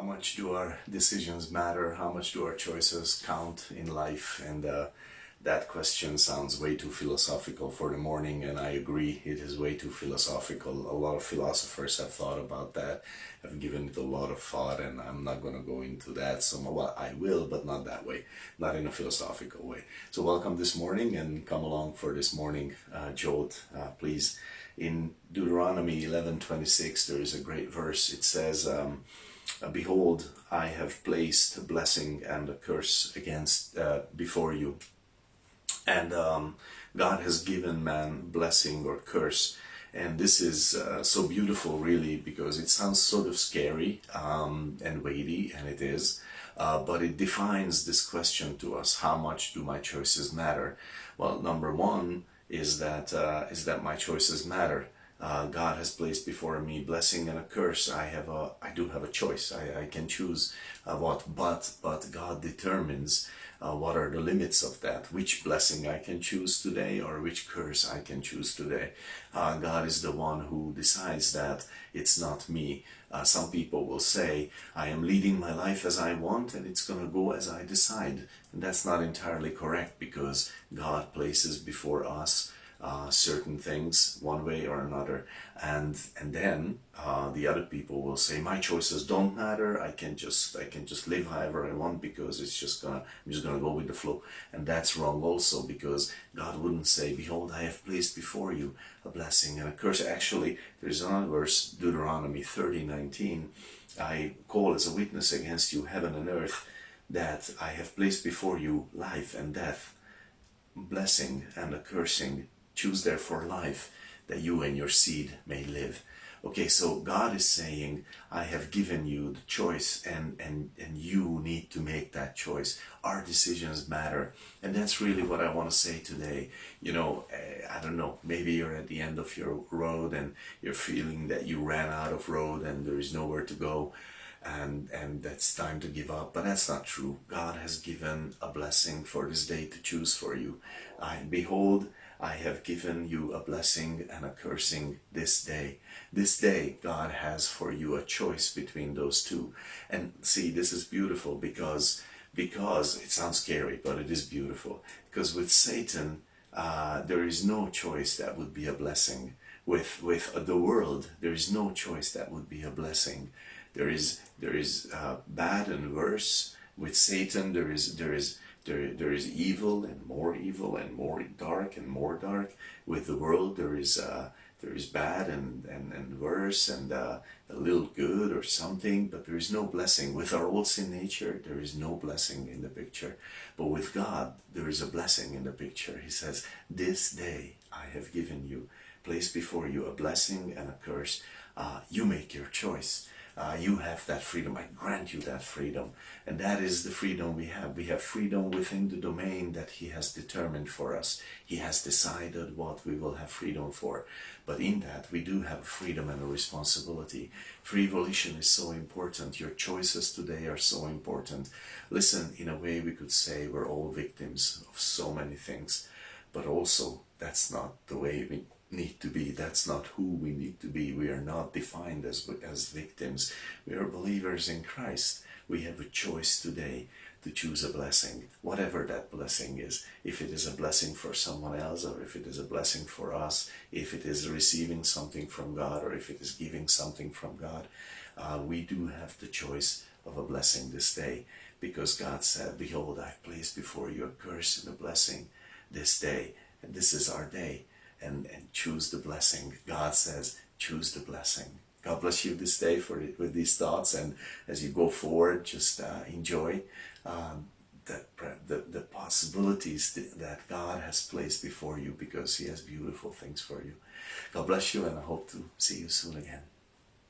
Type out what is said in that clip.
much do our decisions matter? How much do our choices count in life? And that question sounds way too philosophical for the morning, and I agree, it is way too philosophical. A lot of philosophers have thought about that, have given it a lot of thought, and I'm not going to go into that. So, well, I will, but not that way, not in a philosophical way. So welcome this morning, and come along for this morning jolt, please. In Deuteronomy 11:26, there is a great verse. It says, behold, I have placed a blessing and a curse against before you. And God has given man blessing or curse. And this is so beautiful, really, because it sounds sort of scary and weighty, and it is. But it defines this question to us: how much do my choices matter? Well, number one is that my choices matter. God has placed before me blessing and a curse. I do have a choice. I can choose what, but God determines what are the limits of that, which blessing I can choose today or which curse I can choose today. God is the one who decides that. It's not me. Some people will say, I am leading my life as I want and it's going to go as I decide. And that's not entirely correct, because God places before us certain things one way or another, and then the other people will say, my choices don't matter. I can just live however I want, because I'm just gonna go with the flow. And that's wrong also, because God wouldn't say, behold, I have placed before you a blessing and a curse. Actually, there's another verse, Deuteronomy 30:19, I call as a witness against you heaven and earth, that I have placed before you life and death, blessing and a cursing. Choose therefore life, that you and your seed may live. Okay, so God is saying, I have given you the choice, and you need to make that choice. Our decisions matter. And that's really what I want to say today. You know, I don't know, maybe you're at the end of your road and you're feeling that you ran out of road and there is nowhere to go, and that's time to give up. But that's not true. God has given a blessing for this day to choose for you. Behold, I have given you a blessing and a cursing this day. This day, God has for you a choice between those two. And see, this is beautiful, because it sounds scary, but it is beautiful. Because with Satan, there is no choice that would be a blessing. With the world, there is no choice that would be a blessing. There is bad and worse. With Satan, there is evil and more dark and more dark. With the world, there is bad and worse and a little good or something, but there is no blessing. With our old sin nature, there is no blessing in the picture. But with God, there is a blessing in the picture. He says, this day I have given you, placed before you a blessing and a curse. You make your choice. You have that freedom. I grant you that freedom. And that is the freedom we have. We have freedom within the domain that He has determined for us. He has decided what we will have freedom for. But in that, we do have freedom and a responsibility. Free volition is so important. Your choices today are so important. Listen, in a way we could say we're all victims of so many things. But also, that's not the way we need to be. That's not who we need to be. We are not defined as victims. We are believers in Christ. We have a choice today to choose a blessing, whatever that blessing is. If it is a blessing for someone else, or if it is a blessing for us, if it is receiving something from God, or if it is giving something from God, we do have the choice of a blessing this day, because God said, behold, I've placed before you a curse and a blessing this day, and this is our day. And choose the blessing. God says, choose the blessing. God bless you this day with these thoughts, and as you go forward, just enjoy the possibilities that God has placed before you, because He has beautiful things for you. God bless you, and I hope to see you soon again.